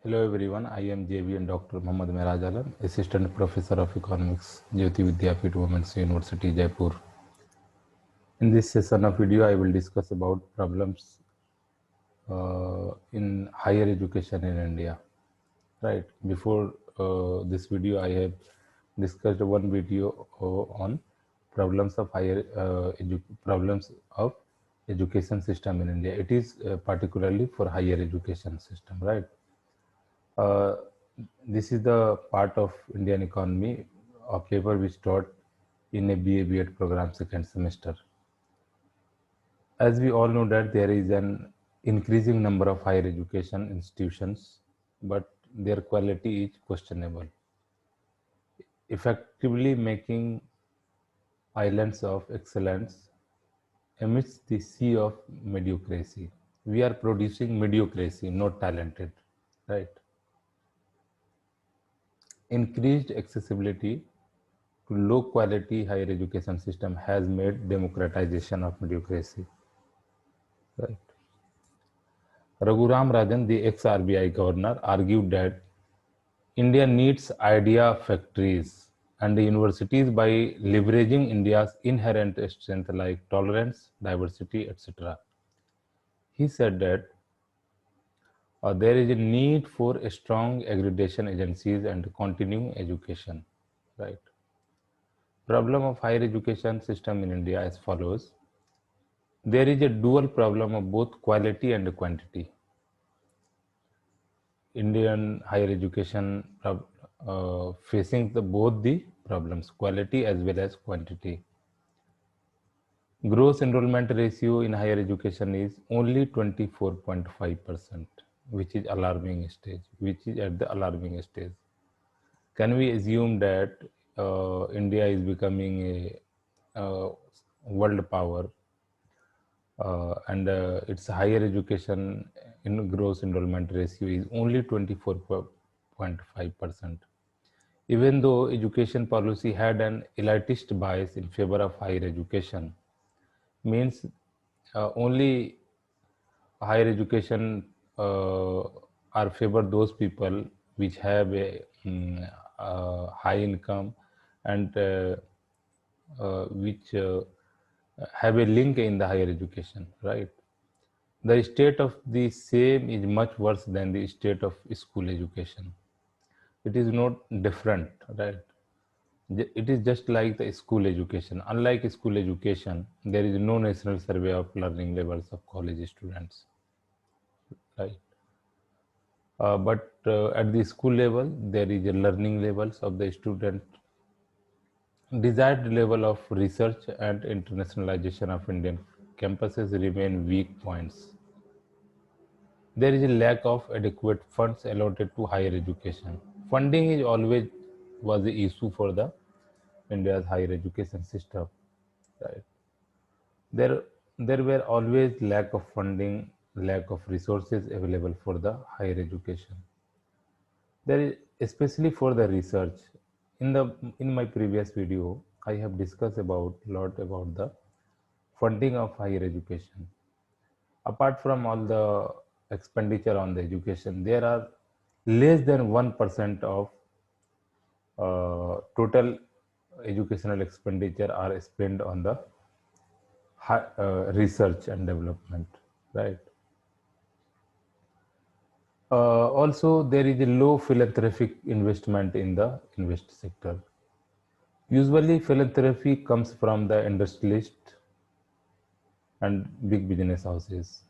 Hello everyone, I am JVN Dr. Mohammad Miraj Alam, Assistant Professor of Economics, Jyoti Vidyapeeth Women's University, Jaipur. In this session of video, I will discuss about problems in higher education in India. Right, before this video, I have discussed one video on problems of problems of education system in India. It is particularly for higher education system, right? Uh, this is the part of Indian economy, a paper which taught in a BA B.Ed program second semester. As we all know that there is an increasing number of higher education institutions, but their quality is questionable, effectively making islands of excellence amidst the sea of mediocrity. We are producing mediocrity, not talented, right? Increased accessibility to low quality higher education system has made democratization of mediocrity. Right. Raghuram Rajan, the ex-RBI governor, argued that India needs idea factories and universities by leveraging India's inherent strength like tolerance, diversity, etc. He said that there is a need for a strong accreditation agencies and continuing education. Right. Problem of higher education system in India as follows. There is a dual problem of both quality and quantity. Indian higher education facing both the problems, quality as well as quantity. Gross enrollment ratio in higher education is only 24.5%, which is alarming stage, which is at the alarming stage. Can we assume that India is becoming a world power and its higher education in gross enrollment ratio is only 24.5%. Even though education policy had an elitist bias in favor of higher education, means only higher education are favor those people which have a high income and which have a link in the higher education, right? The state of the same is much worse than the state of school education. It is not different, right? It is just like the school education. Unlike school education, there is no national survey of learning levels of college students, right? But at the school level, there is a learning levels of the student, desired level of research and internationalization of Indian campuses remain weak points. There is a lack of adequate funds allotted to higher education. Funding is always was the issue for the India's higher education system. Right. There, there were always lack of funding, lack of resources available for the higher education. There is especially for the research. In my previous video, I have discussed about lot about the funding of higher education. Apart from all the expenditure on the education, there are less than 1% of total educational expenditure are spent on the research and development, right? Also, there is a low philanthropic investment in the invest sector. Usually, philanthropy comes from the industrialist and big business houses.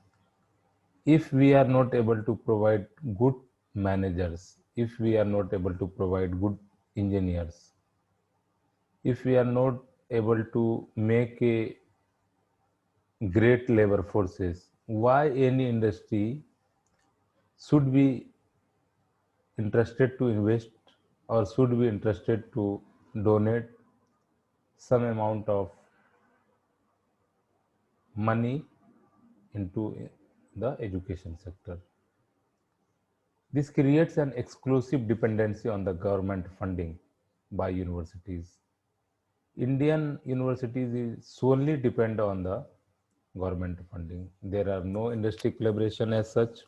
If we are not able to provide good managers, if we are not able to provide good engineers, if we are not able to make a great labor forces, why any industry should be interested to invest or should be interested to donate some amount of money into the education sector? This creates an exclusive dependency on the government funding by universities. Indian universities is solely depend on the government funding. There are no industry collaboration as such.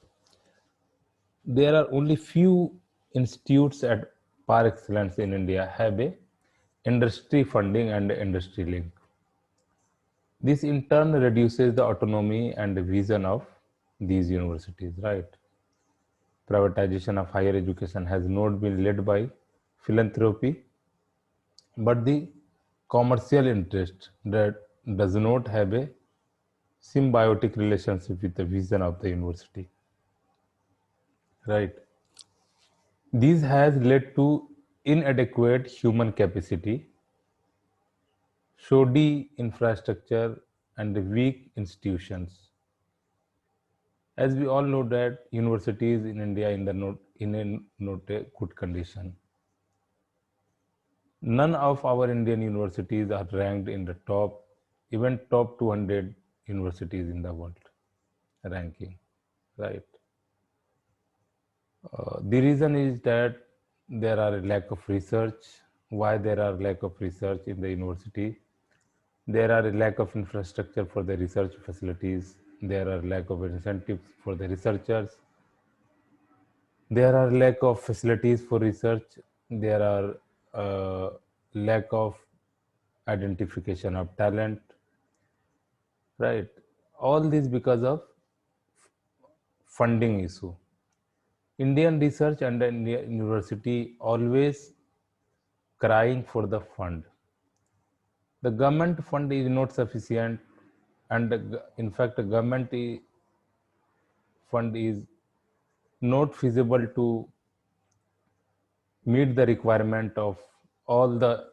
There are only few institutes at par excellence in India have a industry funding and industry link. This in turn reduces the autonomy and vision of these universities, right? Privatization of higher education has not been led by philanthropy, but the commercial interest that does not have a symbiotic relationship with the vision of the university, right? This has led to inadequate human capacity, shoddy infrastructure, and weak institutions. As we all know that universities in India in a not a good condition. None of our Indian universities are ranked in the top, even top 200 universities in the world ranking, right? The reason is that there are a lack of research. Why there are lack of research in the university? There are a lack of infrastructure for the research facilities. There are lack of incentives for the researchers. There are lack of facilities for research. There are lack of identification of talent, right? All this because of funding issue. Indian research and Indian university always crying for the fund. The government fund is not sufficient, and in fact, the government fund is not feasible to meet the requirement of all the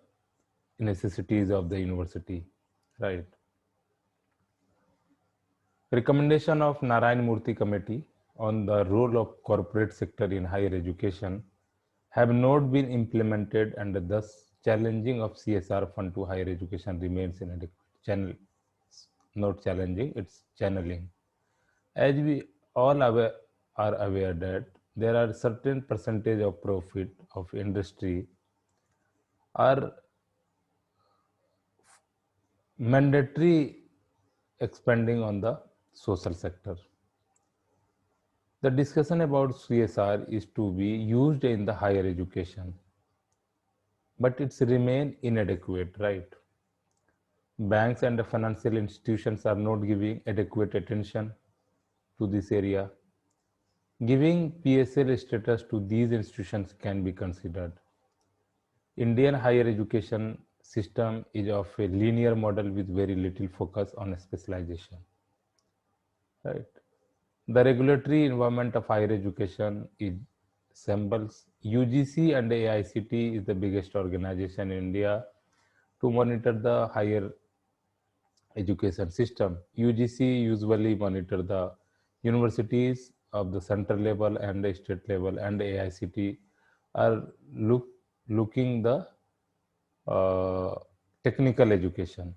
necessities of the university, right? Recommendation of Narayan Murthy Committee on the role of corporate sector in higher education have not been implemented, and thus challenging of CSR fund to higher education remains inadequate. Channel, not challenging, it's channeling. As we all are aware that there are certain percentage of profit of industry are mandatory expanding on the social sector. The discussion about CSR is to be used in the higher education, but it's remain inadequate, right? Banks and the financial institutions are not giving adequate attention to this area. Giving PSL status to these institutions can be considered. Indian higher education system is of a linear model with very little focus on specialization, right? The regulatory environment of higher education is sembles. UGC and AICT is the biggest organization in India to monitor the higher education system. UGC usually monitor the universities of the central level and the state level, and AICT are looking the uh, technical education.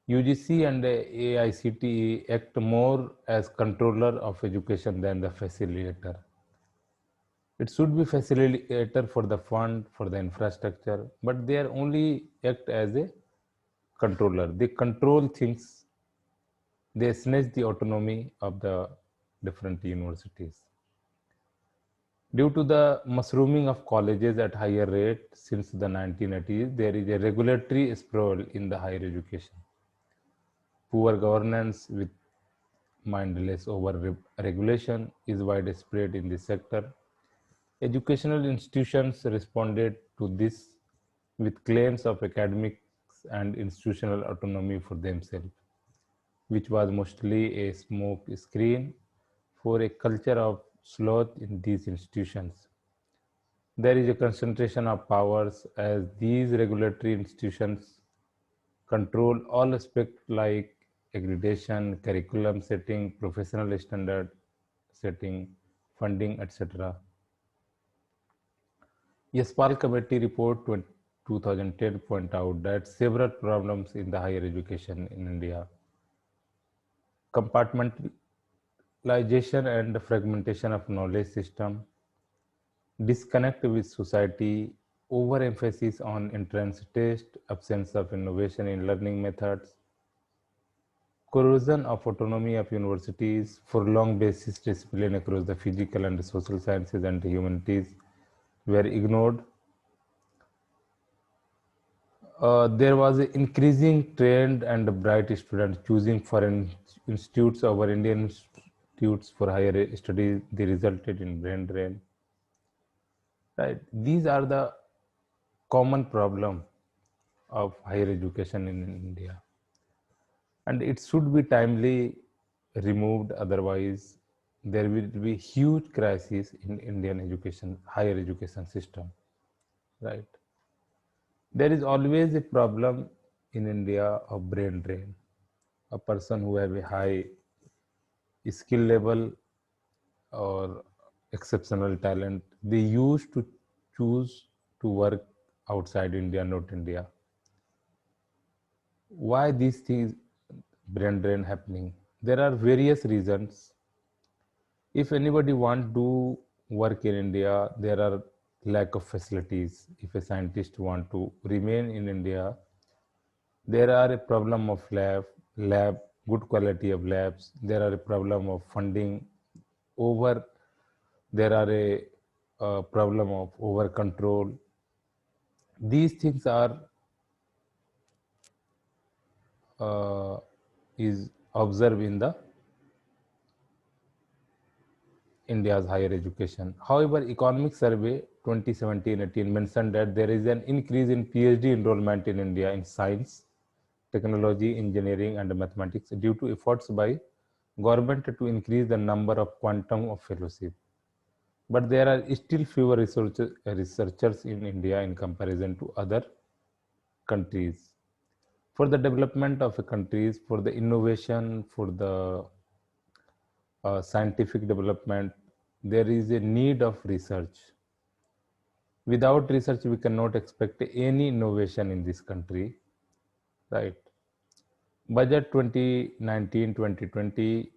UGC and AICTE act more as controller of education than the facilitator. It should be facilitator for the fund, for the infrastructure, but they are only act as a controller. They control things. They snatch the autonomy of the different universities. Due to the mushrooming of colleges at higher rate since the 1980s, there is a regulatory sprawl in the higher education. Poor governance with mindless over regulation is widespread in this sector. Educational institutions responded to this with claims of academics and institutional autonomy for themselves, which was mostly a smoke screen for a culture of sloth in these institutions. There is a concentration of powers as these regulatory institutions control all aspects like accreditation, curriculum setting, professional standard setting, funding, etc. Yaspal Committee report 2010 point out that several problems in the higher education in India, compartmentalization and fragmentation of knowledge system, disconnect with society, overemphasis on entrance test, absence of innovation in learning methods, corrosion of autonomy of universities for long basis discipline across the physical and social sciences and humanities were ignored. There was an increasing trend and bright students choosing foreign institutes over Indian institutes for higher studies. They resulted in brain drain. Right. These are the common problem of higher education in India, and it should be timely removed. Otherwise, there will be huge crisis in Indian education, higher education system. Right. There is always a problem in India of brain drain. A person who have a high skill level or exceptional talent, they used to choose to work outside India, not India. Why these things brain drain happening? There are various reasons. If anybody want to work in India, there are lack of facilities. If a scientist want to remain in India, there are a problem of lab, good quality of labs. There are a problem of funding over. There are a problem of over control. These things are uh, is observed in the India's higher education. However, Economic Survey 2017-18 mentioned that there is an increase in PhD enrollment in India in science, technology, engineering, and mathematics due to efforts by government to increase the number of quantum of fellowship. But there are still fewer researchers in India in comparison to other countries. For the development of a countries, for the innovation, for the scientific development, there is a need of research. Without research, we cannot expect any innovation in this country, right? Budget 2019-2020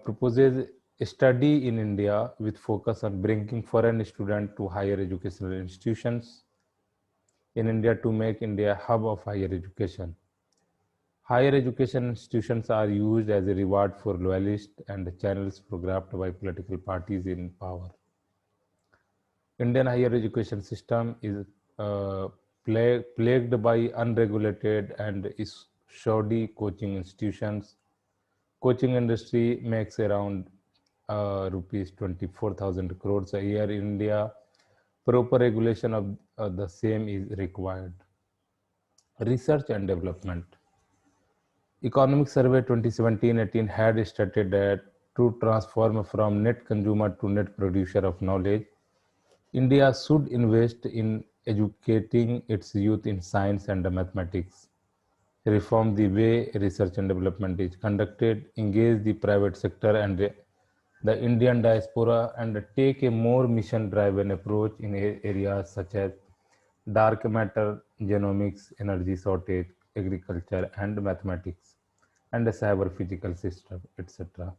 proposes a study in India with focus on bringing foreign students to higher educational institutions in India to make India a hub of higher education. Higher education institutions are used as a reward for loyalists and channels for graft by political parties in power. Indian higher education system is plagued by unregulated and shoddy coaching institutions. Coaching industry makes around rupees 24,000 crores a year in India. Proper regulation of the same is required. Research and development. Economic Survey 2017-18 had stated that to transform from net consumer to net producer of knowledge, India should invest in educating its youth in science and mathematics, reform the way research and development is conducted, engage the private sector and the Indian diaspora, and take a more mission-driven approach in areas such as dark matter, genomics, energy shortage, agriculture, and mathematics, and the cyber physical system, etc.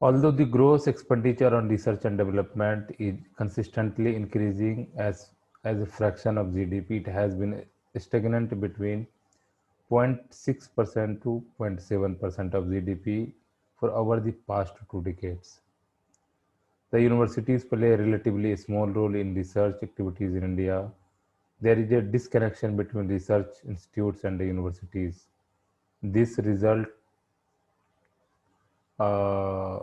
Although the gross expenditure on research and development is consistently increasing as a fraction of GDP, it has been stagnant between 0.6% to 0.7% of GDP for over the past 2 decades. The universities play a relatively small role in research activities in India. There is a disconnection between research institutes and the universities. This result, uh,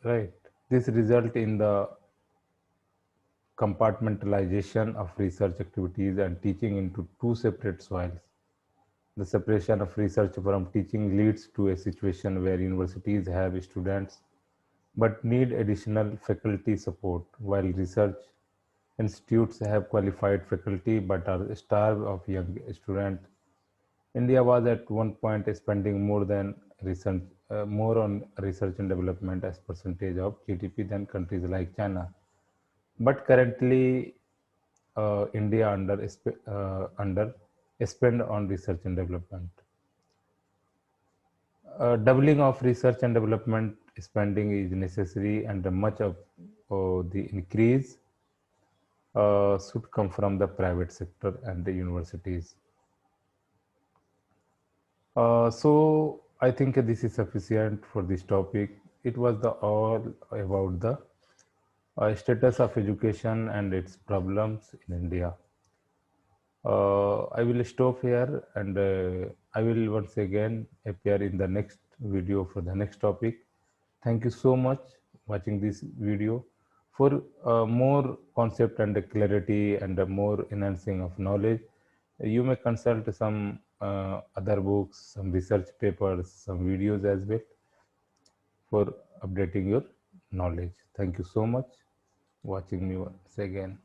right, this result in the compartmentalization of research activities and teaching into two separate soils. The separation of research from teaching leads to a situation where universities have students but need additional faculty support, while research institutes have qualified faculty but are starved of young students. India was at one point spending more on research and development as percentage of GDP than countries like China. But currently, India under spend on research and development. Doubling of research and development spending is necessary, and much of the increase should come from the private sector and the universities. So I think this is sufficient for this topic. It was the all about the status of education and its problems in India. I will stop here, and I will once again appear in the next video for the next topic. Thank you so much watching this video. For more concept and clarity and more enhancing of knowledge, you may consult some other books, some research papers, some videos as well for updating your knowledge. Thank you so much watching me once again.